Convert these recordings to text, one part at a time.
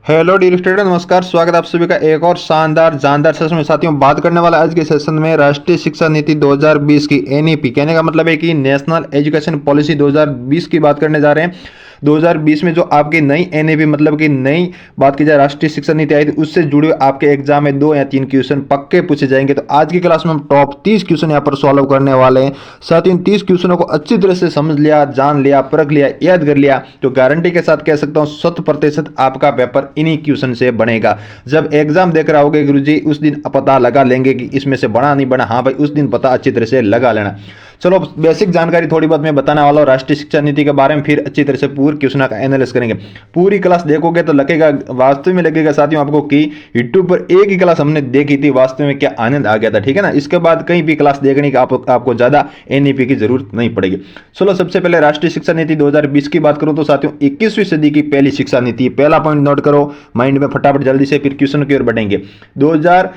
Hello dear student, नमस्कार। स्वागत है आप सभी का एक और शानदार जानदार सेशन में। साथियों, बात करने वाला आज के सेशन में राष्ट्रीय शिक्षा नीति 2020 की एनईपी, कहने का मतलब है कि नेशनल एजुकेशन पॉलिसी 2020 की बात करने जा रहे हैं। 2020 में जो आपकी नई एनईपी मतलब कि नई बात की जाए राष्ट्रीय शिक्षा नीति आई थी, उससे जुड़े हुए आपके एग्जाम में 2 या 3 क्वेश्चन पक्के पूछे जाएंगे। तो आज की क्लास में हम टॉप 30 क्वेश्चन यहाँ पर सॉल्व करने वाले हैं। साथ ही इन 30 क्वेश्चनों को अच्छी तरह से समझ लिया, जान लिया, परख लिया, याद कर लिया तो गारंटी के साथ कह सकता हूँ 100% आपका पेपर इन्हीं क्वेश्चन से बनेगा। जब एग्जाम देख रहा होगे गुरुजी, उस दिन पता लगा लेंगे कि इसमें से बना नहीं बना। हाँ भाई, उस दिन पता अच्छी तरह से लगा लेना। चलो, बेसिक जानकारी थोड़ी बहुत मैं बताने वाला हूँ राष्ट्रीय शिक्षा नीति के बारे में, फिर अच्छी तरह से पूरे क्वेश्चन का एनालिसिस करेंगे। पूरी क्लास देखोगे तो लगेगा, वास्तव में लगेगा साथियों आपको कि यूट्यूब पर एक ही क्लास हमने देखी थी, वास्तव में क्या आनंद आ गया था। ठीक है ना। इसके बाद कहीं भी क्लास देखने की आपको ज्यादा एनईपी की जरूरत नहीं पड़ेगी। चलो, सबसे पहले राष्ट्रीय शिक्षा नीति 2020 की बात करूं तो साथियों 21वीं सदी की पहली शिक्षा नीति। पहला पॉइंट नोट करो माइंड में फटाफट जल्दी से, फिर क्वेश्चन की ओर बढ़ेंगे। 2000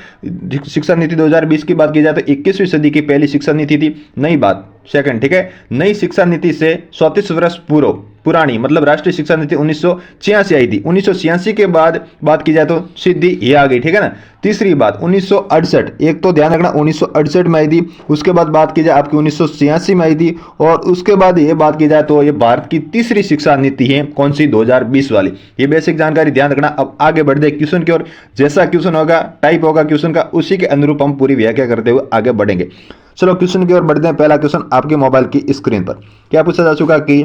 शिक्षा नीति 2020 की बात की जाए तो 21वीं सदी की पहली शिक्षा नीति थी। नई बात सेकंड, ठीक है। नई शिक्षा नीति से 34 वर्ष पूर्व पुरानी मतलब राष्ट्रीय शिक्षा नीति 1986 आई थी। 1986 के बाद बात की जाए तो सीधी ये आ गई। ठीक है ना। तीसरी बात 1968, एक तो ध्यान रखना 1968 में आई थी। उसके बाद बात की जाए आपकी 1986 में आई थी। और उसके बाद ये बात की जाए तो ये भारत की तीसरी शिक्षा नीति है। कौन सी? 2020 वाली। ये बेसिक जानकारी ध्यान रखना। अब आगे बढ़ दे क्वेश्चन की ओर। जैसा क्वेश्चन होगा, टाइप होगा क्वेश्चन का, उसी के अनुरूप हम पूरी व्याख्या करते हुए आगे बढ़ेंगे। चलो, क्वेश्चन की ओर बढ़ते हैं। पहला क्वेश्चन आपके मोबाइल की स्क्रीन पर क्या पूछा जा चुका कि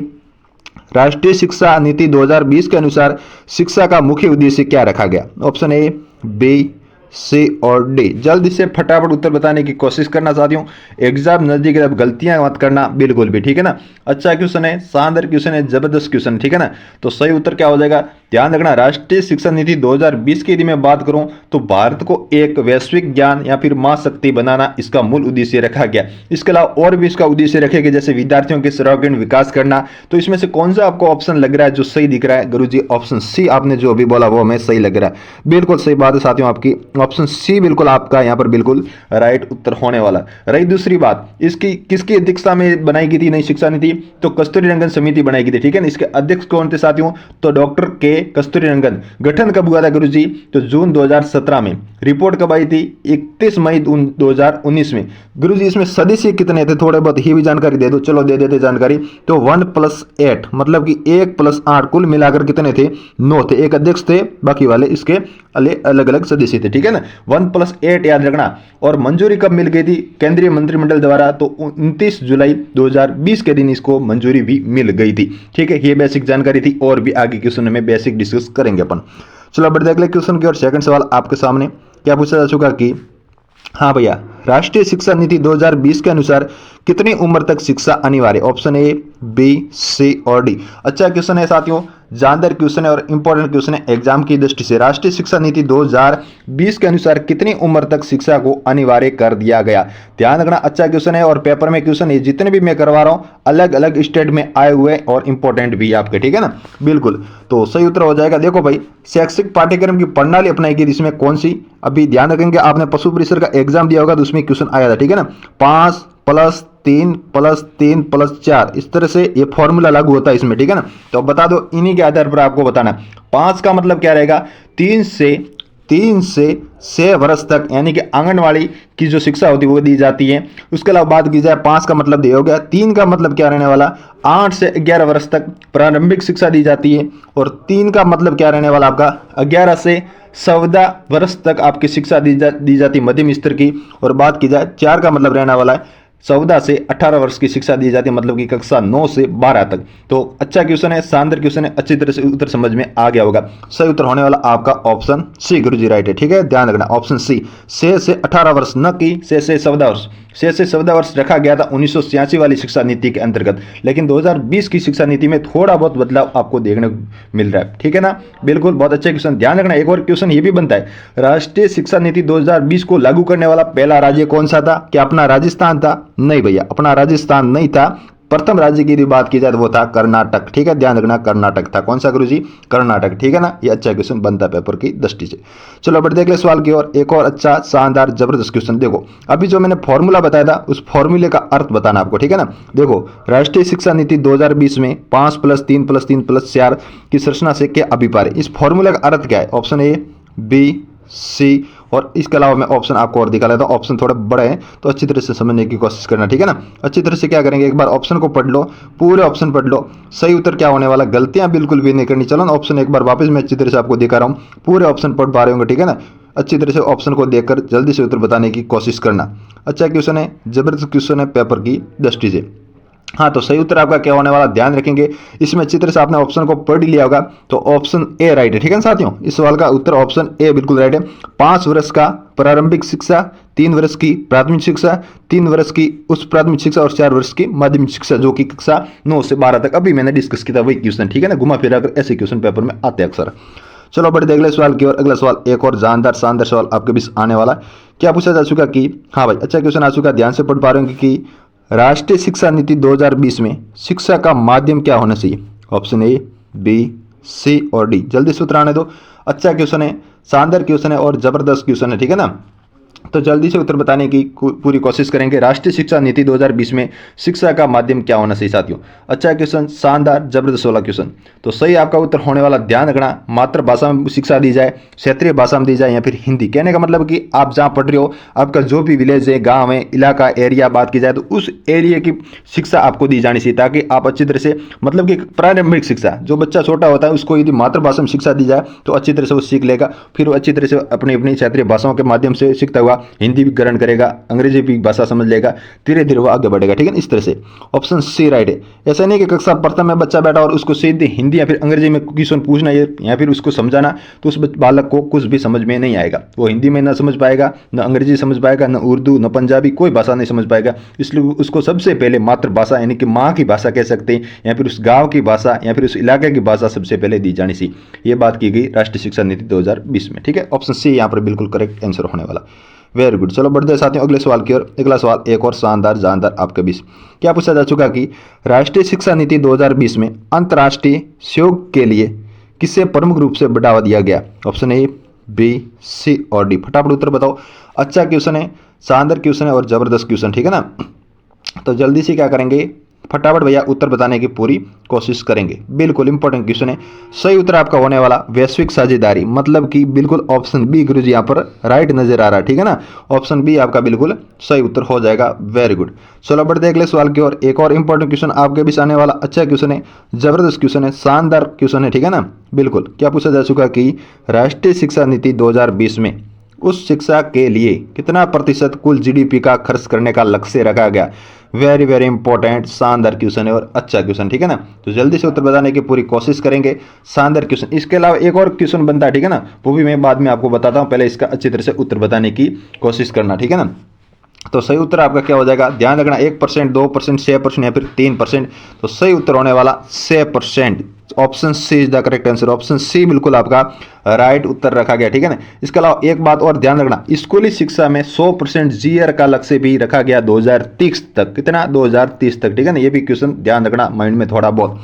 राष्ट्रीय शिक्षा नीति 2020 के अनुसार शिक्षा का मुख्य उद्देश्य क्या रखा गया? ऑप्शन ए, बी, सी और डी। जल्दी से फटाफट उत्तर बताने की कोशिश करना चाहती हूँ। एग्जाम नजदीक है, अब गलतियां मत करना बिल्कुल भी। ठीक है ना। अच्छा क्वेश्चन है, शानदार क्वेश्चन है, जबरदस्त क्वेश्चन। ठीक है ना। तो सही उत्तर क्या हो जाएगा? ध्यान रखना, राष्ट्रीय शिक्षा नीति 2020 की यदि मैं बात करूं तो भारत को एक वैश्विक ज्ञान या फिर महाशक्ति बनाना इसका मूल उद्देश्य रखा गया। इसके अलावा और भी इसका उद्देश्य रखे गए, जैसे विद्यार्थियों के सर्वांगीण विकास करना। तो इसमें से कौन सा आपको ऑप्शन लग रहा है जो सही दिख रहा है? गुरुजी, ऑप्शन सी आपने जो अभी बोला वो हमें सही लग रहा है। बिल्कुल सही बात है साथियों आपकी। ऑप्शन सी बिल्कुल आपका यहाँ पर बिल्कुल राइट उत्तर होने वाला। रही दूसरी बात, इसकी किसकी अध्यक्षता में बनाई गई थी नई शिक्षा नीति? तो कस्तूरी रंगन समिति बनाई गई थी। ठीक है ना। इसके अध्यक्ष कौन थे साथियों? तो डॉक्टर के कस्तूरी रंगन। गठन कब हुआ था गुरुजी? तो जून 2017 में। रिपोर्ट कब आई थी? 31 मई 2019 में। गुरुजी, इसमें सदस्य कितने थे? थोड़े बहुत ही भी जानकारी दे दो। चलो दे देते जानकारी। तो 1+8 मतलब कि 1+8 कुल मिलाकर कितने थे? 9 थे। एक अध्यक्ष थे, बाकी वाले इसके अलग अलग सदस्य थे। ठीक है ना। 1+8 याद रखना। और मंजूरी कब मिल गई थी केंद्रीय मंत्रिमंडल द्वारा? तो 29 जुलाई 2020 के दिन इसको मंजूरी भी मिल गई थी। ठीक है। ये बेसिक जानकारी थी और भी आगे क्वेश्चन में बेसिक डिस्कस करेंगे अपन। चलो बढ़ देख ले क्वेश्चन की और। सेकंड सवाल आपके सामने क्या पूछा जा चुका कि हाँ भैया, राष्ट्रीय शिक्षा नीति 2020 के अनुसार कितनी उम्र तक शिक्षा अनिवार्य? ऑप्शन ए, बी, सी और डी। अच्छा क्वेश्चन है साथियों, जानदार क्वेश्चन है और इंपॉर्टेंट क्वेश्चन है एग्जाम की दृष्टि से। राष्ट्रीय शिक्षा नीति 2020 के अनुसार कितनी उम्र तक शिक्षा को अनिवार्य कर दिया गया? ध्यान रखना, अच्छा क्वेश्चन है और पेपर में क्वेश्चन है जितने भी मैं करवा रहा हूं अलग अलग स्टेट में आए हुए और इंपॉर्टेंट भी आपके। ठीक है ना। बिल्कुल, तो सही उत्तर हो जाएगा। देखो भाई, शैक्षिक पाठ्यक्रम की प्रणाली अपनाई गई, इसमें कौन सी? अभी ध्यान रखेंगे, आपने पशु परिसर का एग्जाम दिया होगा तो उसमें क्वेश्चन आया था। ठीक है ना। 5+3+3+4 इस तरह से ये फॉर्मूला लागू होता है इसमें। ठीक है ना। तो बता दो, इन्हीं के आधार पर आपको बताना। 5 का मतलब क्या रहेगा? 3 से 6 वर्ष तक, यानी कि आंगनवाड़ी की जो शिक्षा होती है वो दी जाती है। उसके अलावा बात की जाए 5 का मतलब ये हो गया। 3 का मतलब क्या रहने वाला? 8 से 11 वर्ष तक प्रारंभिक शिक्षा दी जाती है। और 3 का मतलब क्या रहने वाला आपका? 11 से 14 वर्ष तक आपकी शिक्षा दी जाती है मध्यम स्तर की। और बात की जाए 4 का मतलब रहने वाला है 14 से 18 वर्ष की शिक्षा दी जाती है, मतलब कि कक्षा 9 से 12 तक। तो अच्छा क्वेश्चन है, शानदार क्वेश्चन है, अच्छी तरह से उत्तर समझ में आ गया होगा। सही उत्तर होने वाला आपका ऑप्शन सी गुरुजी राइट है। ठीक है, ध्यान रखना ऑप्शन सी। 6 से 18 वर्ष, न कि 6 से 14 वर्ष। 6 से 14 वर्ष रखा गया था 1986 वाली शिक्षा नीति के अंतर्गत, लेकिन 2020 की शिक्षा नीति में थोड़ा बहुत बदलाव आपको देखने को मिल रहा है। ठीक है ना। बिल्कुल, बहुत अच्छे क्वेश्चन। ध्यान रखना, एक और क्वेश्चन ये भी बनता है, राष्ट्रीय शिक्षा नीति 2020 को लागू करने वाला पहला राज्य कौन सा था? क्या अपना राजस्थान था? नहीं भैया, अपना राजस्थान नहीं था। प्रथम राज्य की यदि बात की जाए तो वो था कर्नाटक, ठीक है, ध्यान रखना कर्नाटक था। कौन सा गुरुजी? कर्नाटक, ठीक है ना। ये अच्छा क्वेश्चन बनता है पेपर की दृष्टि से। चलो बढ़ देख ले सवाल की ओर। एक और अच्छा शानदार जबरदस्त क्वेश्चन। देखो अभी जो मैंने फॉर्मूला बताया था उस फॉर्मूले का अर्थ बताना आपको, ठीक है ना। देखो राष्ट्रीय शिक्षा नीति 2020 में 5+3+3+4 की संरचना से क्या अभिप्राय? इस फॉर्मूले का अर्थ क्या है? ऑप्शन ए, बी, सी और इसके अलावा मैं ऑप्शन आपको और दिखा लेता हूँ। ऑप्शन थोड़े बड़े हैं तो अच्छी तरह से समझने की कोशिश करना, ठीक है ना। अच्छी तरह से क्या करेंगे, एक बार ऑप्शन को पढ़ लो, पूरे ऑप्शन पढ़ लो। सही उत्तर क्या होने वाला, गलतियां बिल्कुल भी नहीं करनी। चलो ऑप्शन एक बार वापस मैं अच्छी तरह से आपको दिखा रहा हूँ, पूरे ऑप्शन पढ़ पा रहे होंगे, ठीक है ना। अच्छी तरह से ऑप्शन को देखकर जल्दी से उत्तर बताने की कोशिश करना। अच्छा क्वेश्चन है, जबरदस्त क्वेश्चन है पेपर की दृष्टि से। हाँ तो सही उत्तर आपका क्या होने वाला, ध्यान रखेंगे। इसमें अच्छी तरह से आपने ऑप्शन को पढ़ लिया होगा तो ऑप्शन ए राइट है, ठीक है ना साथियों। इस सवाल का उत्तर ऑप्शन ए बिल्कुल राइट है। 5 वर्ष का प्रारंभिक शिक्षा, 3 वर्ष की प्राथमिक शिक्षा, 3 वर्ष की उच्च प्राथमिक शिक्षा और 4 वर्ष की माध्यमिक शिक्षा, जो कि कक्षा 9 से 12 तक अभी मैंने डिस्कस किया था वही क्वेश्चन, ठीक है ना। घुमा फिरा कर ऐसे क्वेश्चन पेपर में आते हैं अक्सर। चलो बढ़ते अगले सवाल की ओर। अगला सवाल एक और जानदार शानदार सवाल आपके बीच आने वाला। क्या पूछा जा चुका कि, हाँ भाई अच्छा क्वेश्चन आ चुका, ध्यान से पढ़ पा रहे होंगे कि राष्ट्रीय शिक्षा नीति 2020 में शिक्षा का माध्यम क्या होना चाहिए? ऑप्शन ए, बी, सी और डी। जल्दी से उत्तर आने दो। अच्छा क्वेश्चन है, शानदार क्वेश्चन है और जबरदस्त क्वेश्चन है, ठीक है ना। तो जल्दी से उत्तर बताने की पूरी कोशिश करेंगे। राष्ट्रीय शिक्षा नीति 2020 में शिक्षा का माध्यम क्या होना चाहिए साथियों? अच्छा क्वेश्चन, शानदार जबरदस्त वाला क्वेश्चन। तो सही आपका उत्तर होने वाला, ध्यान रखना, मातृभाषा में शिक्षा दी जाए, क्षेत्रीय भाषा में दी जाए या फिर हिंदी। कहने का मतलब कि आप जहाँ पढ़ रहे हो, आपका जो भी विलेज है, गाँव है, इलाका, एरिया बात की जाए तो उस एरिया की शिक्षा आपको दी जानी चाहिए, ताकि आप अच्छी तरह से, मतलब कि प्रारंभिक शिक्षा, जो बच्चा छोटा होता है उसको यदि मातृभाषा में शिक्षा दी जाए तो अच्छी तरह से वो सीख लेगा। फिर वो अच्छी तरह से अपनी अपनी क्षेत्रीय भाषाओं के माध्यम से सीखता हुआ हिंदी भी ग्रहण करेगा, अंग्रेजी भी भाषा समझ लेगा, धीरे धीरे वो आगे बढ़ेगा, ठीक है। इस तरह से ऑप्शन सी राइट है। ऐसा नहीं कि कक्षा प्रथम में बच्चा बैठा और उसको सीधे हिंदी या फिर अंग्रेजी में क्वेश्चन पूछना या फिर उसको समझाना, तो उस बालक को कुछ भी समझ में नहीं आएगा। वो हिंदी में ना समझ पाएगा, न अंग्रेजी समझ पाएगा, न उर्दू, न पंजाबी, कोई भाषा नहीं समझ पाएगा। इसलिए उसको सबसे पहले मातृभाषा यानी कि माँ की भाषा कह सकते हैं, या फिर उस गाँव की भाषा या फिर उस इलाके की भाषा सबसे पहले दी जानी चाहिए। ये बात की गई राष्ट्रीय शिक्षा नीति 2020 में, ठीक है। ऑप्शन सी यहाँ पर बिल्कुल करेक्ट आंसर होने वाला। Very good. चलो बढ़ते हैं साथियों अगले सवाल की ओर। अगला सवाल एक और शानदार जानदार आपके बीच। क्या पूछा जा चुका कि राष्ट्रीय शिक्षा नीति 2020 में अंतर्राष्ट्रीय सहयोग के लिए किसे प्रमुख रूप से बढ़ावा दिया गया? ऑप्शन ए, बी, सी और डी। फटाफट उत्तर बताओ। अच्छा क्वेश्चन है, शानदार क्वेश्चन है और जबरदस्त क्वेश्चन, ठीक है ना। तो जल्दी से क्या करेंगे, फटाफट भैया उत्तर बताने की पूरी कोशिश करेंगे। बिल्कुल इंपॉर्टेंट क्वेश्चन है। सही उत्तर आपका होने वाला वैश्विक साझेदारी, मतलब कि बिल्कुल ऑप्शन बी गुरुजी यहाँ पर राइट नजर आ रहा है, ठीक है ना। ऑप्शन बी आपका बिल्कुल सही उत्तर हो जाएगा। Very good. चलो बढ़ते अगले सवाल की ओर। एक और इंपॉर्टेंट क्वेश्चन आपके बीच आने वाला। अच्छा क्वेश्चन है, जबरदस्त क्वेश्चन है, शानदार क्वेश्चन है, ठीक है ना। बिल्कुल। क्या पूछा जा चुका कि राष्ट्रीय शिक्षा नीति 2020 में उस शिक्षा के लिए कितना प्रतिशत कुल जीडीपी का खर्च करने का लक्ष्य रखा गया? वेरी वेरी इंपॉर्टेंट शानदार क्वेश्चन है और अच्छा क्वेश्चन, ठीक है ना। तो जल्दी से उत्तर बताने की पूरी कोशिश करेंगे। शानदार क्वेश्चन। इसके अलावा एक और क्वेश्चन बनता है, ठीक है ना, वो भी मैं बाद में आपको बताता हूँ। पहले इसका अच्छी तरह से उत्तर बताने की कोशिश करना, ठीक है ना। तो सही उत्तर आपका क्या हो जाएगा, ध्यान रखना। 1%, 2%, 6% या फिर 3%। तो सही उत्तर होने वाला 6%। Option C is the correct answer. Option C बिल्कुल आपका राइट उत्तर रखा गया, ठीक है ना। इसके अलावा एक बात और ध्यान रखना, स्कूली शिक्षा में 100% जीआर का लक्ष्य भी रखा गया 2030 तक। कितना? 2030 तक, ठीक है ना। ये भी क्वेश्चन ध्यान रखना माइंड में थोड़ा बहुत।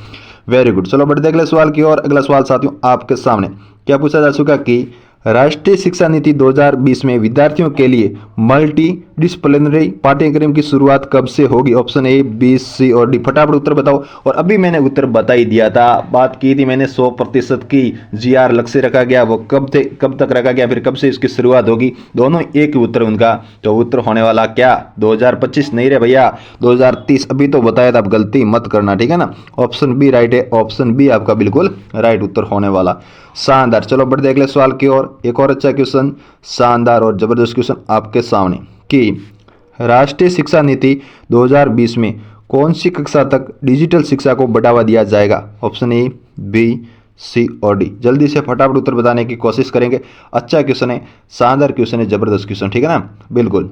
Very good. चलो बढ़ते अगले सवाल की ओर। अगला सवाल साथियों आपके सामने। क्या पूछा जा चुका कि राष्ट्रीय शिक्षा नीति 2020 में विद्यार्थियों के लिए मल्टी डिसिप्लिनरी पाठ्यक्रम की शुरुआत कब से होगी? ऑप्शन ए, बी, सी और डी। फटाफट उत्तर बताओ। और अभी मैंने उत्तर बता ही दिया था, बात की थी मैंने 100% की जीआर लक्ष्य रखा गया, वो कब तक रखा गया, फिर कब से इसकी शुरुआत होगी, दोनों एक ही उत्तर उनका। तो उत्तर होने वाला क्या? 2025 नहीं रे भैया, 2030। अभी तो बताया था, आप गलती मत करना, ठीक है ना। ऑप्शन बी राइट है। ऑप्शन बी आपका बिल्कुल राइट उत्तर होने वाला। शानदार। चलो बढ़ते अगले सवाल की ओर। एक और अच्छा क्वेश्चन, शानदार और जबरदस्त क्वेश्चन आपके सामने कि राष्ट्रीय शिक्षा नीति 2020 में कौन सी कक्षा तक डिजिटल शिक्षा को बढ़ावा दिया जाएगा? ऑप्शन ए, बी, सी और डी। जल्दी से फटाफट उत्तर बताने की कोशिश करेंगे। अच्छा क्वेश्चन है, शानदार क्वेश्चन है, जबरदस्त क्वेश्चन, ठीक है ना। बिल्कुल।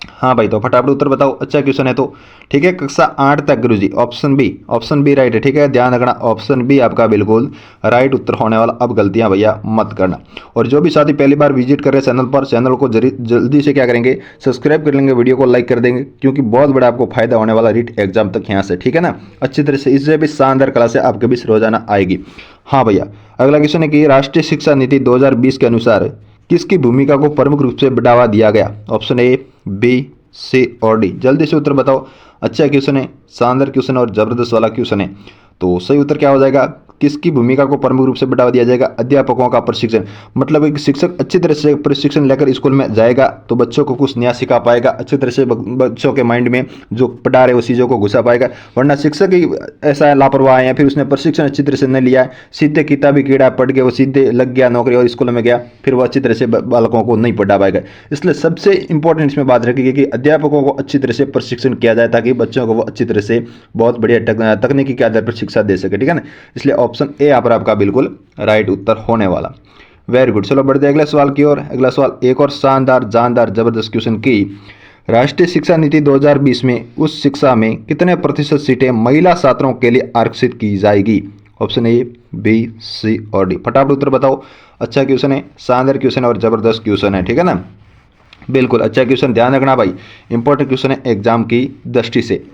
हाँ भाई, तो फटाफट उत्तर बताओ। अच्छा क्वेश्चन है तो ठीक है, कक्षा 8 तक गुरुजी, ऑप्शन बी राइट है। ठीक है, ध्यान रखना, ऑप्शन बी आपका बिल्कुल राइट उत्तर होने वाला। अब गलतियां भैया मत करना। और जो भी साथी पहली बार विजिट कर रहे हैं चैनल पर, चैनल को जल्दी से क्या करेंगे, सब्सक्राइब कर लेंगे, वीडियो को लाइक कर देंगे, क्योंकि बहुत बड़ा आपको फायदा होने वाला रीट एग्जाम तक यहाँ से। ठीक है ना, अच्छी तरह से इससे भी शानदार क्लासें आपके बीच रोजाना आएगी। हाँ भैया, अगला क्वेश्चन है कि राष्ट्रीय शिक्षा नीति 2020 के अनुसार किसकी भूमिका को प्रमुख रूप से बढ़ावा दिया गया? ऑप्शन ए, बी, सी और डी। जल्दी से उत्तर बताओ। अच्छा क्वेश्चन है, शानदार क्वेश्चन और जबरदस्त वाला क्वेश्चन है। तो सही उत्तर क्या हो जाएगा? किसकी भूमिका को प्रमुख रूप से बढ़ावा दिया जाएगा? अध्यापकों का प्रशिक्षण। मतलब एक शिक्षक अच्छी तरह से प्रशिक्षण लेकर स्कूल में जाएगा तो बच्चों को कुछ नया सिखा पाएगा, अच्छी तरह से बच्चों के माइंड में जो पढ़ा रहे उस चीज़ों को घुसा पाएगा। वरना शिक्षक ही ऐसा लापरवाह है या फिर उसने प्रशिक्षण अच्छी तरह से नहीं लिया है, सीधे किताबी कीड़ा पढ़ के वो सीधे लग गया नौकरी और स्कूल में गया, फिर वो अच्छी तरह से बालकों को नहीं पढ़ा पाएगा। इसलिए सबसे इंपॉर्टेंट इसमें बात रखी कि अध्यापकों को अच्छी तरह से प्रशिक्षण किया जाए ताकि बच्चों को वो अच्छी तरह से बहुत बढ़िया तकनीकी के आधार पर शिक्षा दे सके। ठीक है ना, इसलिए ऑप्शन ए यहाँ पर आपका बिल्कुल राइट उत्तर होने वाला। Very good. चलो बढ़ते अगले सवाल की ओर। अगला सवाल एक और शानदार जानदार जबरदस्त क्वेश्चन की राष्ट्रीय शिक्षा नीति 2020 में उस शिक्षा में कितने प्रतिशत सीटें महिला छात्रों के लिए आरक्षित की जाएगी? ऑप्शन ए, बी, सी और डी। फटाफट उत्तर बताओ। अच्छा क्वेश्चन है, शानदार क्वेश्चन और जबरदस्त क्वेश्चन है। ठीक है ना, बिल्कुल अच्छा क्वेश्चन, ध्यान रखना भाई, इंपॉर्टेंट क्वेश्चन है एग्जाम की दृष्टि से।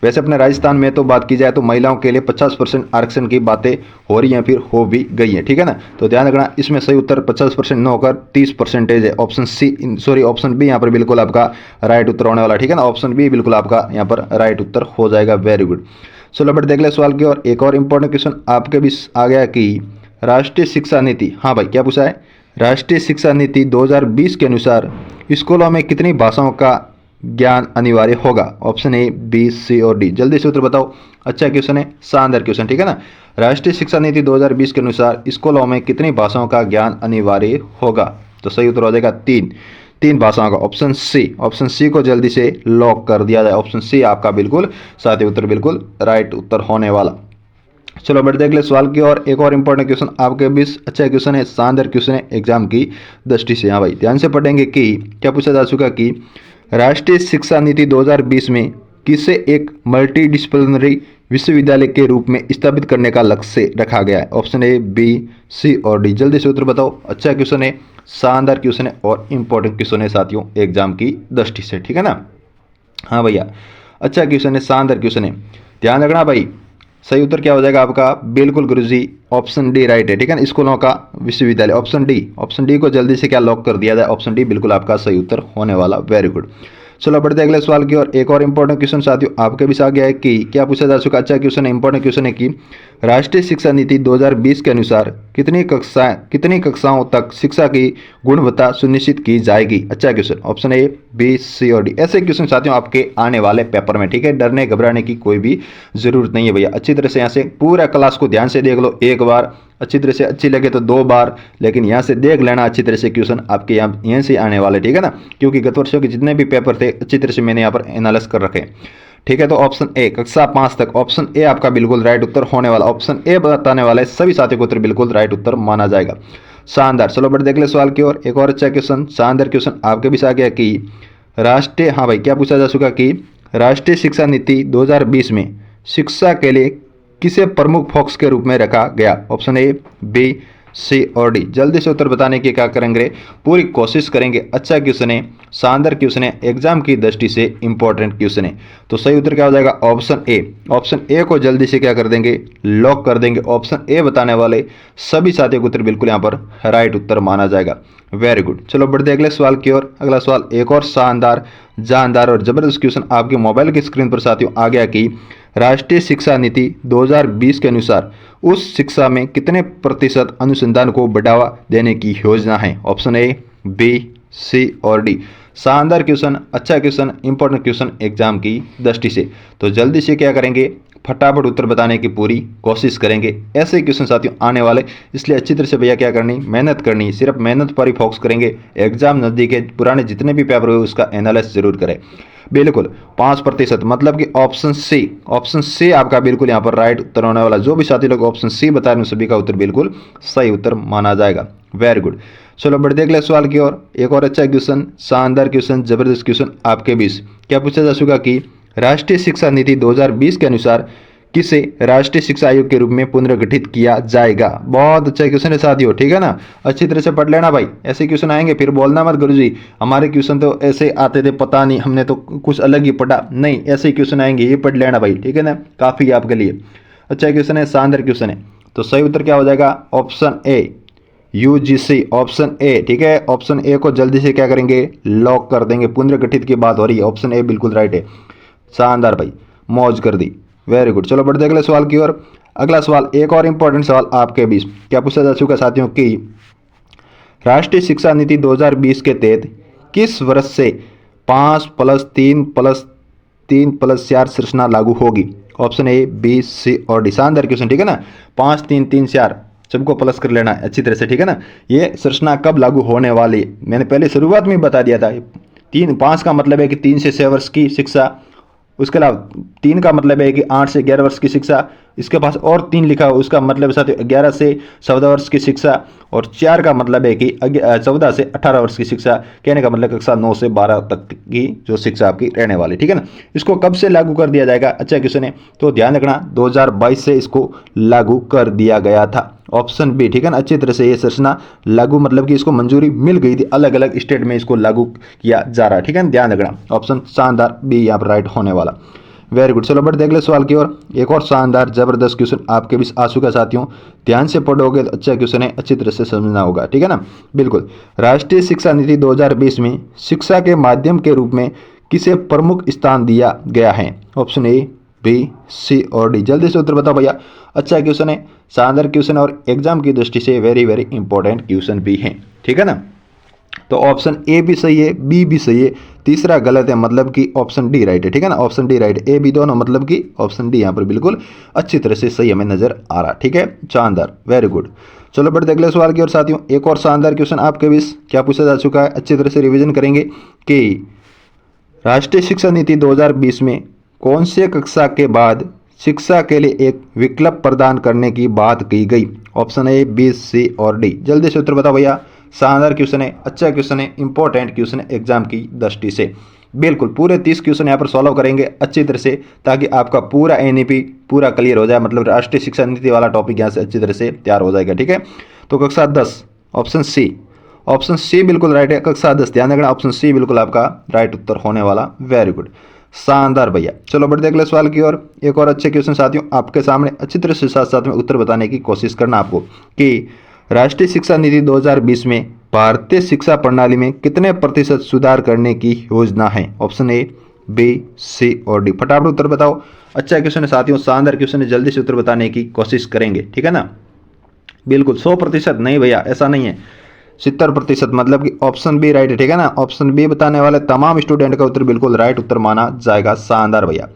वैसे अपने राजस्थान में तो बात की जाए तो महिलाओं के लिए 50% आरक्षण की बातें हो रही हैं, फिर हो भी गई हैं। ठीक है ना, तो ध्यान रखना, इसमें सही उत्तर 50% न होकर 30% है। ऑप्शन बी यहाँ पर बिल्कुल आपका राइट उत्तर होने वाला। ठीक है ना, ऑप्शन बी बिल्कुल आपका यहाँ पर राइट उत्तर हो जाएगा। Very good. चलो बट देख ले सवाल की और एक और इंपॉर्टेंट क्वेश्चन आपके भी आ गया कि राष्ट्रीय शिक्षा नीति, हाँ भाई क्या पूछा है, राष्ट्रीय शिक्षा नीति 2020 के अनुसार स्कूलों में कितनी भाषाओं का ज्ञान अनिवार्य होगा? ऑप्शन ए, बी, सी और डी। जल्दी से उत्तर बताओ। अच्छा क्वेश्चन है, शानदार क्वेश्चन। ठीक है ना, राष्ट्रीय शिक्षा नीति 2020 के अनुसार स्कूलों में कितनी भाषाओं का ज्ञान अनिवार्य होगा? तो सही उत्तर हो जाएगा तीन भाषाओं का। ऑप्शन सी को जल्दी से लॉक कर दिया जाए। ऑप्शन सी आपका बिल्कुल साथी उत्तर बिल्कुल राइट उत्तर होने वाला। चलो बढ़ते अगले सवाल की और एक और इंपॉर्टेंट क्वेश्चन आपके बीच। अच्छा क्वेश्चन है, शानदार क्वेश्चन है एग्जाम की दृष्टि से। हाँ भाई, ध्यान से पढ़ेंगे कि क्या पूछा जा चुका कि राष्ट्रीय शिक्षा नीति 2020 में किसे एक मल्टीडिसिप्लिनरी विश्वविद्यालय के रूप में स्थापित करने का लक्ष्य रखा गया है? ऑप्शन ए, बी, सी और डी। जल्दी से उत्तर बताओ। अच्छा क्वेश्चन है, शानदार क्वेश्चन है और इंपॉर्टेंट क्वेश्चन है साथियों एग्जाम की दृष्टि से। ठीक है ना, हाँ भैया, अच्छा क्वेश्चन है, शानदार क्वेश्चन है, ध्यान रखना भाई। सही उत्तर क्या हो जाएगा आपका? बिल्कुल गुरुजी, ऑप्शन डी राइट है। ठीक है ना, स्कूलों का विश्वविद्यालय, ऑप्शन डी को जल्दी से क्या लॉक कर दिया जाए? ऑप्शन डी बिल्कुल आपका सही उत्तर होने वाला। Very good. चलो बढ़ते अगले सवाल की और एक और इंपॉर्टेंट क्वेश्चन साथियों आपके भी आ गया है कि क्या पूछा जा चुका। अच्छा क्वेश्चन है, इंपॉर्टेंट क्वेश्चन है कि राष्ट्रीय शिक्षा नीति 2020 के अनुसार कितनी कक्षाओं तक शिक्षा की गुणवत्ता सुनिश्चित की जाएगी? अच्छा क्वेश्चन, ऑप्शन ए, बी, सी और डी। ऐसे क्वेश्चन साथियों आपके आने वाले पेपर में। ठीक है, डरने घबराने की कोई भी जरूरत नहीं है भैया। अच्छी तरह से यहाँ से पूरा क्लास को ध्यान से देख लो, एक बार अच्छी तरह से, अच्छी लगे तो 2 बार, लेकिन यहाँ से देख लेना अच्छी तरह से क्वेश्चन आपके यहाँ से आने वाले। ठीक है ना, क्योंकि गत वर्षों के जितने भी पेपर थे अच्छी तरह से मैंने यहाँ पर एनालिस कर रखे। ठीक है, तो ऑप्शन ए, कक्षा 5 तक, ऑप्शन ए आपका बिल्कुल राइट उत्तर होने वाला। ऑप्शन ए बताने वाले सभी साथियों को उत्तर बिल्कुल राइट उत्तर माना जाएगा। शानदार। चलो बट देख ले सवाल की और एक और अच्छा क्वेश्चन, शानदार क्वेश्चन आपके भी आ गया कि राष्ट्रीय, हाँ भाई क्या पूछा जा चुका कि राष्ट्रीय शिक्षा नीति 2020 में शिक्षा के लिए किसे प्रमुख फोकस के रूप में रखा गया? ऑप्शन ए, बी, सी और डी। जल्दी से उत्तर बताने की क्या करेंगे, पूरी कोशिश करेंगे। अच्छा क्वेश्चन है, शानदार क्वेश्चन है, एग्जाम की दृष्टि से इंपॉर्टेंट क्वेश्चन है। तो सही उत्तर क्या हो जाएगा? ऑप्शन ए को जल्दी से क्या कर देंगे? लॉक कर देंगे। ऑप्शन ए बताने वाले सभी साथियों को उत्तर बिल्कुल यहाँ पर राइट उत्तर माना जाएगा। Very good. चलो बढ़ते अगले सवाल की ओर। अगला सवाल एक और शानदार जानदार और जबरदस्त क्वेश्चन आपके मोबाइल की स्क्रीन पर साथियों आ गया कि राष्ट्रीय शिक्षा नीति 2020 के अनुसार उस शिक्षा में कितने प्रतिशत अनुसंधान को बढ़ावा देने की योजना है? ऑप्शन ए, बी, सी और डी। शानदार क्वेश्चन, अच्छा क्वेश्चन, इंपॉर्टेंट क्वेश्चन एग्जाम की दृष्टि से। तो जल्दी से क्या करेंगे, फटाफट उत्तर बताने की पूरी कोशिश करेंगे। ऐसे क्वेश्चन साथियों आने वाले, इसलिए अच्छी तरह से भैया क्या करनी, मेहनत करनी, सिर्फ मेहनत पर ही फोकस करेंगे। एग्जाम नजदीक है, पुराने जितने भी पेपर हुए उसका एनालिसिस जरूर करें। बिल्कुल 5%, मतलब कि ऑप्शन सी आपका बिल्कुल यहाँ पर राइट उत्तर होने वाला। जो भी साथी लोग ऑप्शन सी बता रहे हैं सभी का उत्तर बिल्कुल सही उत्तर माना जाएगा। Very good. चलो बढ़ते अगले सवाल की ओर। एक और अच्छा क्वेश्चन, शानदार क्वेश्चन, जबरदस्त क्वेश्चन आपके बीच। क्या पूछा जा चुका कि राष्ट्रीय शिक्षा नीति 2020 के अनुसार किसे राष्ट्रीय शिक्षा आयोग के रूप में पुनर्गठित किया जाएगा। बहुत अच्छा क्वेश्चन है साथियों, ठीक है ना। अच्छी तरह से पढ़ लेना भाई, ऐसे क्वेश्चन आएंगे फिर बोलना मत गुरुजी हमारे क्वेश्चन तो ऐसे आते थे, पता नहीं हमने तो कुछ अलग ही पढ़ा। नहीं, ऐसे क्वेश्चन आएंगे, ये पढ़ लेना भाई, ठीक है ना, काफी है आपके लिए। अच्छा क्वेश्चन है, शानदार क्वेश्चन है। तो सही उत्तर क्या हो जाएगा, option A UGC, option A, ठीक है। ऑप्शन ए को जल्दी से क्या करेंगे, लॉक कर देंगे। पुनर्गठित की बात हो रही है, ऑप्शन ए बिल्कुल राइट है। शानदार भाई, मौज कर दी, वेरी गुड। चलो बढ़ते अगले सवाल की ओर। अगला सवाल एक और इंपॉर्टेंट सवाल आपके बीच। क्या पूछा जा चुका साथियों कि राष्ट्रीय शिक्षा नीति 2020 के तहत किस वर्ष से 5+3+3+4 संरचना लागू होगी। ऑप्शन ए, बी, सी और डी। शानदार क्वेश्चन, ठीक है ना। 5 3 3 4 सबको प्लस कर लेना है अच्छी तरह से, ठीक है ना। ये संरचना कब लागू होने वाली, मैंने पहले शुरुआत में बता दिया था। 3 5 का मतलब है कि 3 से 6 वर्ष की शिक्षा, उसके अलावा 3 का मतलब है कि 8 से 11 वर्ष की शिक्षा, इसके पास और 3 लिखा हो उसका मतलब साथ 11 से 14 वर्ष की शिक्षा, और 4 का मतलब है कि 14 से 18 वर्ष की शिक्षा। कहने का मतलब कक्षा 9 से 12 तक की जो शिक्षा आपकी रहने वाली, ठीक है ना। इसको कब से लागू कर दिया जाएगा, अच्छा क्वेश्चन है, तो ध्यान रखना 2022 से इसको लागू कर दिया गया था। ऑप्शन बी, ठीक है ना। अच्छी तरह से ये संरचना लागू मतलब कि इसको मंजूरी मिल गई थी, अलग अलग स्टेट में इसको लागू किया जा रहा है, ठीक है ना, ध्यान रखना। ऑप्शन शानदार बी यहाँ पर राइट होने वाला, वेरी गुड। चलो बढ़ते अगले सवाल की ओर। एक और शानदार जबरदस्त क्वेश्चन आपके बीच आ चुका साथियों, ध्यान से पढ़ोगे तो अच्छा क्वेश्चन है, अच्छी तरह से समझना होगा, ठीक है ना, बिल्कुल। राष्ट्रीय शिक्षा नीति 2020 में शिक्षा के माध्यम के रूप में किसे प्रमुख स्थान दिया गया है। ऑप्शन ए, बी, सी और डी। जल्दी से उत्तर बताओ भैया, अच्छा क्वेश्चन है, शानदार क्वेश्चन और एग्जाम की दृष्टि से वेरी वेरी इंपॉर्टेंट क्वेश्चन भी है, ठीक है ना। तो ऑप्शन ए भी सही है, बी भी सही है, तीसरा गलत है, मतलब कि ऑप्शन डी राइट है, ठीक है ना। ऑप्शन डी राइट है, ए बी दोनों, मतलब कि ऑप्शन डी यहाँ पर बिल्कुल अच्छी तरह से सही हमें नजर आ रहा, ठीक है, शानदार, वेरी गुड। चलो बढ़ते अगले सवाल की ओर साथियों। एक और शानदार क्वेश्चन आपके बीच क्या पूछा जा चुका है, अच्छी तरह से रिविजन करेंगे कि राष्ट्रीय शिक्षा नीति 2020 में कौन से कक्षा के बाद शिक्षा के लिए एक विकल्प प्रदान करने की बात की गई। ऑप्शन ए, बी, सी और डी। जल्दी से उत्तर बताओ भैया, शानदार क्वेश्चन है, अच्छा क्वेश्चन है, इंपॉर्टेंट क्वेश्चन है एग्जाम की दृष्टि से। बिल्कुल पूरे 30 क्वेश्चन यहाँ पर सॉल्व करेंगे अच्छी तरह से, ताकि आपका पूरा एनईपी पूरा क्लियर हो जाए, मतलब राष्ट्रीय शिक्षा नीति वाला टॉपिक यहाँ से अच्छी तरह से तैयार हो जाएगा, ठीक है। तो कक्षा 10, ऑप्शन सी, ऑप्शन सी बिल्कुल राइट है, कक्षा 10, ध्यान रखना ऑप्शन सी बिल्कुल आपका राइट उत्तर होने वाला, वेरी गुड, शानदार भैया। चलो बढ़ते अगले सवाल की ओर। एक और अच्छे क्वेश्चन साथियों आपके सामने, अच्छी तरह से साथ साथ में उत्तर बताने की कोशिश करना आपको कि राष्ट्रीय शिक्षा नीति 2020 में भारतीय शिक्षा प्रणाली में कितने प्रतिशत सुधार करने की योजना है। ऑप्शन ए, बी, सी और डी। फटाफट उत्तर बताओ, अच्छा क्वेश्चन है साथियों, शानदार क्वेश्चन है, जल्दी से उत्तर बताने की कोशिश करेंगे, ठीक है ना। बिल्कुल 100% नहीं भैया, ऐसा नहीं है, 70%, मतलब कि ऑप्शन बी राइट है, ठीक है ना। ऑप्शन बी बताने वाले तमाम स्टूडेंट का उत्तर बिल्कुल राइट उत्तर माना जाएगा, शानदार भैया।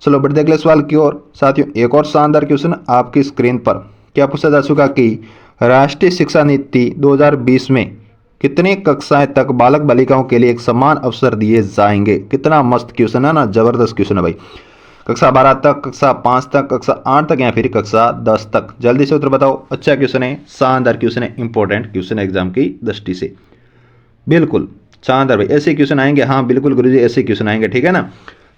चलो बढ़ते अगले सवाल की ओर साथियों। एक और शानदार क्वेश्चन आपकी स्क्रीन पर क्या पूछा जा चुका कि राष्ट्रीय शिक्षा नीति 2020 में कितनी कक्षाएं तक बालक बालिकाओं के लिए एक समान अवसर दिए जाएंगे। कितना मस्त क्वेश्चन है ना, जबरदस्त क्वेश्चन है भाई। कक्षा 12 तक, कक्षा 5 तक, कक्षा 8 तक या फिर कक्षा 10 तक। जल्दी से उत्तर बताओ, अच्छा क्वेश्चन है, शानदार क्वेश्चन है, इंपॉर्टेंट क्वेश्चन है एग्जाम की दृष्टि से। बिल्कुल शानदार भाई, ऐसे क्वेश्चन आएंगे, हाँ बिल्कुल गुरुजी ऐसे क्वेश्चन आएंगे, ठीक है ना,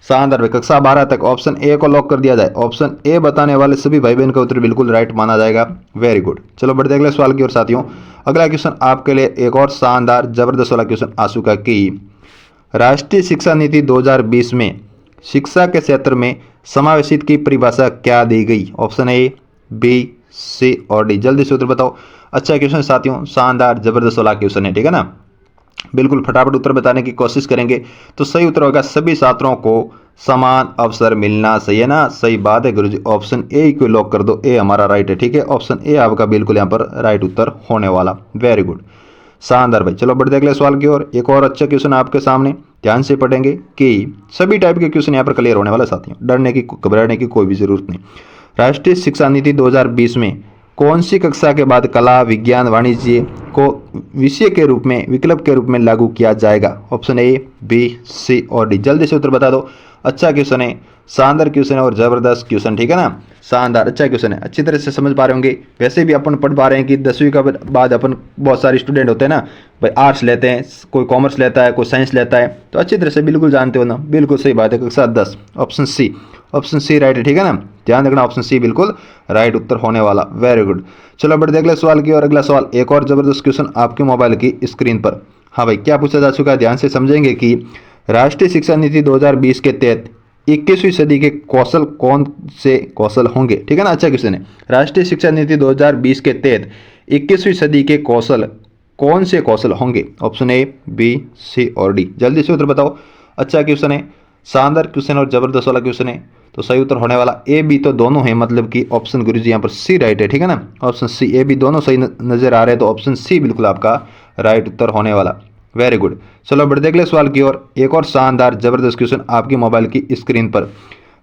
शानदार भाई। कक्षा 12 तक ऑप्शन ए को लॉक कर दिया जाए, ऑप्शन ए बताने वाले सभी भाई बहन का उत्तर बिल्कुल राइट माना जाएगा, वेरी गुड। चलो बढ़ते अगले सवाल की ओर साथियों। अगला क्वेश्चन आपके लिए एक और शानदार जबरदस्त वाला क्वेश्चन आ चुका कि राष्ट्रीय शिक्षा नीति 2020 में शिक्षा के क्षेत्र में समावेशित की परिभाषा क्या दी गई। ऑप्शन ए, बी, सी और डी। जल्दी से उत्तर बताओ, अच्छा क्वेश्चन साथियों, शानदार जबरदस्त वाला क्वेश्चन है, ठीक है ना। बिल्कुल फटाफट उत्तर बताने की कोशिश करेंगे तो सही उत्तर होगा सभी छात्रों को समान अवसर मिलना, सही है ना, सही बात है गुरुजी। ऑप्शन ए को लॉक कर दो, ए हमारा राइट है, ठीक है, ऑप्शन ए आपका बिल्कुल यहाँ पर राइट उत्तर होने वाला, वेरी गुड, शानदार भाई। चलो बढ़ते अगले सवाल की ओर। एक और अच्छा क्वेश्चन आपके सामने, ध्यान से पढ़ेंगे कि सभी टाइप के क्वेश्चन यहाँ पर क्लियर होने वाले साथियों, डरने की घबराने की कोई भी जरूरत नहीं। राष्ट्रीय शिक्षा नीति 2020 में कौन सी कक्षा के बाद कला विज्ञान वाणिज्य को विषय के रूप में विकल्प के रूप में लागू किया जाएगा। ऑप्शन ए, बी, सी और डी। जल्दी से उत्तर बता दो, अच्छा क्वेश्चन है, शानदार क्वेश्चन है और जबरदस्त क्वेश्चन, ठीक है ना। शानदार अच्छा क्वेश्चन है, अच्छी तरह से समझ पा रहे होंगे। वैसे भी अपन पढ़ पा रहे हैं कि 10वीं का बाद अपन बहुत सारे स्टूडेंट होते हैं ना भाई, आर्ट्स लेते हैं, कोई कॉमर्स लेता है, कोई साइंस लेता है, तो अच्छी तरह से बिल्कुल जानते हो ना। बिल्कुल सही बात है, कक्षा 10 option C, option C right है, ठीक है ना। ध्यान रखना ऑप्शन सी बिल्कुल राइट उत्तर होने वाला। Very good. चलो बढ़ते अगले सवाल की और अगला सवाल एक और जबरदस्त क्वेश्चन आपके मोबाइल की स्क्रीन पर। हाँ भाई, क्या पूछा जा चुका है, ध्यान से समझेंगे कि राष्ट्रीय शिक्षा नीति 2020 के तहत 21वीं सदी के कौशल कौन से कौशल होंगे, ठीक है ना। अच्छा क्वेश्चन है, राष्ट्रीय शिक्षा नीति 2020 के तहत 21वीं सदी के कौशल कौन से कौशल होंगे। ऑप्शन ए, बी, सी और डी, जल्दी से उत्तर बताओ। अच्छा क्वेश्चन है, शानदार क्वेश्चन और जबरदस्त वाला क्वेश्चन है, तो सही उत्तर होने वाला ए बी तो दोनों है, मतलब कि ऑप्शन गुरुजी यहाँ पर सी राइट है, ठीक है ना। ऑप्शन सी ए बी दोनों सही नजर आ रहे हैं, तो ऑप्शन सी बिल्कुल आपका राइट उत्तर होने वाला। Very good. चलो बढ़ते अगले सवाल की ओर, एक और शानदार जबरदस्त क्वेश्चन आपकी मोबाइल की स्क्रीन पर।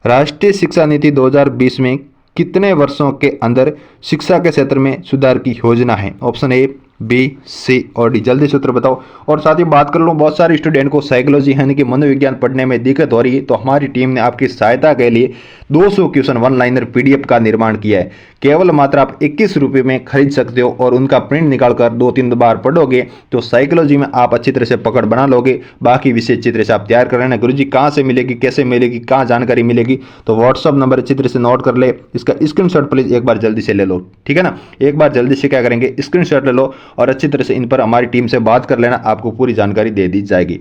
राष्ट्रीय शिक्षा नीति 2020 में कितने वर्षों के अंदर शिक्षा के क्षेत्र में सुधार की योजना है। ऑप्शन ए, बी, सी और डी, जल्दी से उत्तर बताओ। और साथ ही बात कर लूँ, बहुत सारे स्टूडेंट को साइकोलॉजी यानी कि मनोविज्ञान पढ़ने में दिक्कत हो रही है, तो हमारी टीम ने आपकी सहायता के लिए 200 क्वेश्चन वन लाइनर पीडीएफ का निर्माण किया है। केवल मात्र आप 21 रुपये में खरीद सकते हो और उनका प्रिंट निकाल कर 2-3 बार पढ़ोगे तो साइकोलॉजी में आप अच्छी तरह से पकड़ बना लोगे। बाकी विषय अच्छी तरह से आप तैयार कर लेना। गुरु जी कहाँ से मिलेगी, कैसे मिलेगी, कहाँ जानकारी मिलेगी, तो व्हाट्सअप नंबर अच्छी तरह से नोट कर ले, इसका स्क्रीनशॉट प्लीज एक बार जल्दी से ले लो, ठीक है ना। एक बार जल्दी से क्या करेंगे, स्क्रीनशॉट ले लो और अच्छी तरह से इन पर हमारी टीम से बात कर लेना, आपको पूरी जानकारी दे दी जाएगी,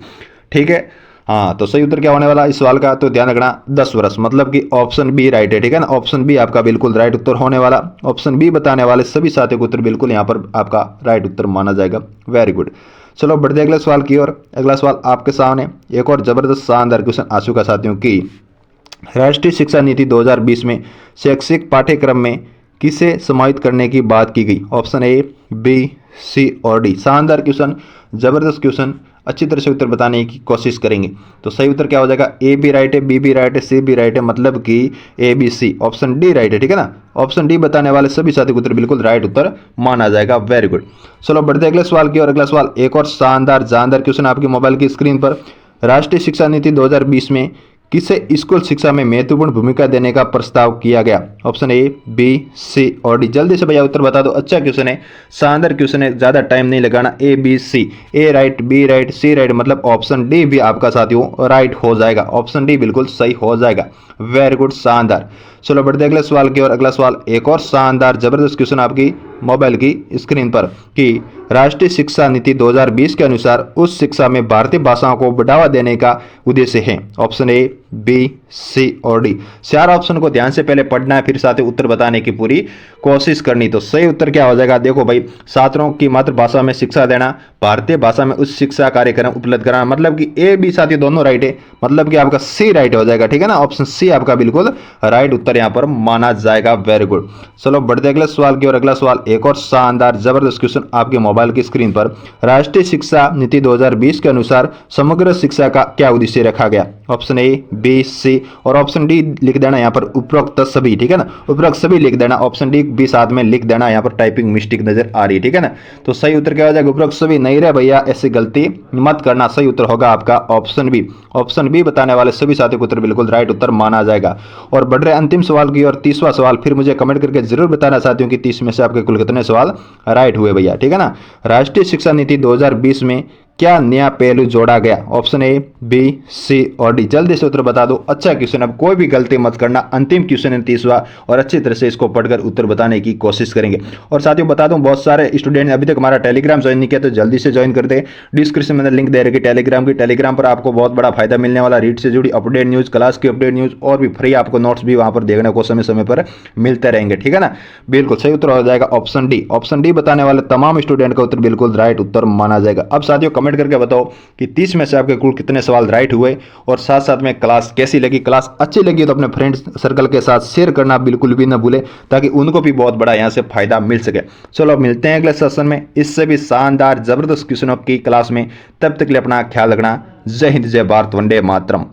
ठीक है। हाँ, तो सही उत्तर क्या होने वाला इस सवाल का, तो ध्यान रखना 10 वर्ष, मतलब कि ऑप्शन बी राइट है, ठीक है ना। ऑप्शन बी आपका बिल्कुल राइट उत्तर होने वाला। ऑप्शन बी बताने वाले सभी साथियों को उत्तर बिल्कुल यहाँ पर आपका राइट उत्तर माना जाएगा। Very good. चलो बढ़ते अगले सवाल की ओर। अगला सवाल आपके सामने एक और जबरदस्त शानदार क्वेश्चन आ चुका साथियों की राष्ट्रीय शिक्षा नीति 2020 में शैक्षिक पाठ्यक्रम में किसे समाहित करने की बात की गई। ऑप्शन ए, बी, सी और डी, शानदार क्वेश्चन, जबरदस्त क्वेश्चन, अच्छी तरह से उत्तर बताने की कोशिश करेंगे। तो सही उत्तर क्या हो जाएगा, ए भी राइट है, बी भी राइट है, सी भी राइट है, मतलब कि A B C, option D right है, ठीक है ना। ऑप्शन डी बताने वाले सभी साथी उत्तर बिल्कुल राइट उत्तर माना जाएगा। Very good. चलो बढ़ते अगले सवाल की और अगला सवाल एक और शानदार जानदार क्वेश्चन आपकी मोबाइल की स्क्रीन पर। राष्ट्रीय शिक्षा नीति 2020 में किसे स्कूल शिक्षा में महत्वपूर्ण भूमिका देने का प्रस्ताव किया गया। ऑप्शन ए, बी, सी और डी, जल्दी से भैया उत्तर बता दो। अच्छा क्वेश्चन है, शानदार क्वेश्चन है, ज्यादा टाइम नहीं लगाना। A B C, A right, B right, C right, मतलब ऑप्शन डी भी आपका साथियों राइट हो जाएगा। ऑप्शन डी बिल्कुल सही हो जाएगा। वेरी गुड, शानदार। चलो बढ़ते अगले सवाल की और अगला सवाल एक और शानदार जबरदस्त क्वेश्चन आपकी मोबाइल की स्क्रीन पर कि राष्ट्रीय शिक्षा नीति 2020 के अनुसार उस शिक्षा में भारतीय भाषाओं को बढ़ावा देने का उद्देश्य है। ऑप्शन ए, बी, सी और डी, चार ऑप्शन को ध्यान से पहले पढ़ना है, फिर साथ ही उत्तर बताने की पूरी कोशिश करनी। तो सही उत्तर क्या हो जाएगा, देखो भाई, छात्रों की मातृभाषा में शिक्षा देना, भारतीय भाषा में उच्च शिक्षा कार्यक्रम उपलब्ध कराना, मतलब कि ए बी साथी दोनों राइट है, मतलब कि आपका सी राइट हो जाएगा, ठीक है ना। ऑप्शन सी आपका बिल्कुल राइट उत्तर यहाँ पर माना जाएगा। Very good. चलो बढ़ते अगले सवाल की और अगला सवाल एक और शानदार जबरदस्त क्वेश्चन आपके मोबाइल की स्क्रीन पर। राष्ट्रीय शिक्षा नीति 2020 के अनुसार समग्र शिक्षा का क्या उद्देश्य रखा गया। ऑप्शन ए, बी, सी और ऑप्शन डी लिख देना यहाँ पर उपरोक्त सभी, ठीक है ना। उपरोक्त सभी लिख देना, ऑप्शन डी भी साथ में लिख देना, यहाँ पर टाइपिंग मिस्टेक नजर आ रही है, ठीक है ना। तो सही उत्तर क्या हो जाएगा, उपरोक्त सभी नहीं रहे भैया, ऐसी गलती मत करना। सही उत्तर होगा आपका ऑप्शन बी। ऑप्शन बी बताने वाले सभी साथियों को उत्तर बिल्कुल राइट उत्तर माना जाएगा। और बढ़ रहे अंतिम सवाल की और 30वां सवाल, फिर मुझे कमेंट करके जरूर बताना साथियों कि 30 में से आपके कुल कितने सवाल राइट हुए भैया, ठीक है ना। राष्ट्रीय शिक्षा नीति 2020 में क्या नया पहलू जोड़ा गया। ऑप्शन ए, बी, सी और डी, जल्दी से उत्तर बता दो। अच्छा क्वेश्चन, अब कोई भी गलती मत करना। अंतिम क्वेश्चन है 30वां और अच्छी तरह से इसको पढ़कर उत्तर बताने की कोशिश करेंगे। और साथियों बता दूं, बहुत सारे स्टूडेंट ने अभी तक हमारा टेलीग्राम ज्वाइन नहीं किया, तो जल्दी से ज्वाइन कर दे। डिस्क्रिप्शन में लिंक दे रखी टेलीग्राम की। टेलीग्राम पर आपको बहुत बड़ा फायदा मिलने वाला, रीड से जुड़ी अपडेट न्यूज, क्लास की अपडेट न्यूज और भी फ्री आपको नोट्स भी वहां पर देखने को समय समय पर मिलते रहेंगे, ठीक है ना। बिल्कुल सही उत्तर हो जाएगा ऑप्शन डी। ऑप्शन डी बताने वाले तमाम स्टूडेंट का उत्तर बिल्कुल राइट उत्तर माना जाएगा। अब साथियों कमेंट करके बताओ कि 30 में से आपके कुल कितने सवाल राइट हुए, और साथ साथ में क्लास कैसी लगी। क्लास अच्छी लगी तो अपने फ्रेंड्स सर्कल के साथ शेयर करना बिल्कुल भी ना भूले, ताकि उनको भी बहुत बड़ा यहां से फायदा मिल सके। चलो मिलते हैं अगले सेशन में इससे भी शानदार जबरदस्त क्वेश्चनों की क्लास में। तब तक के लिए अपना ख्याल रखना। जय हिंद, जय भारत, वंदे मातरम।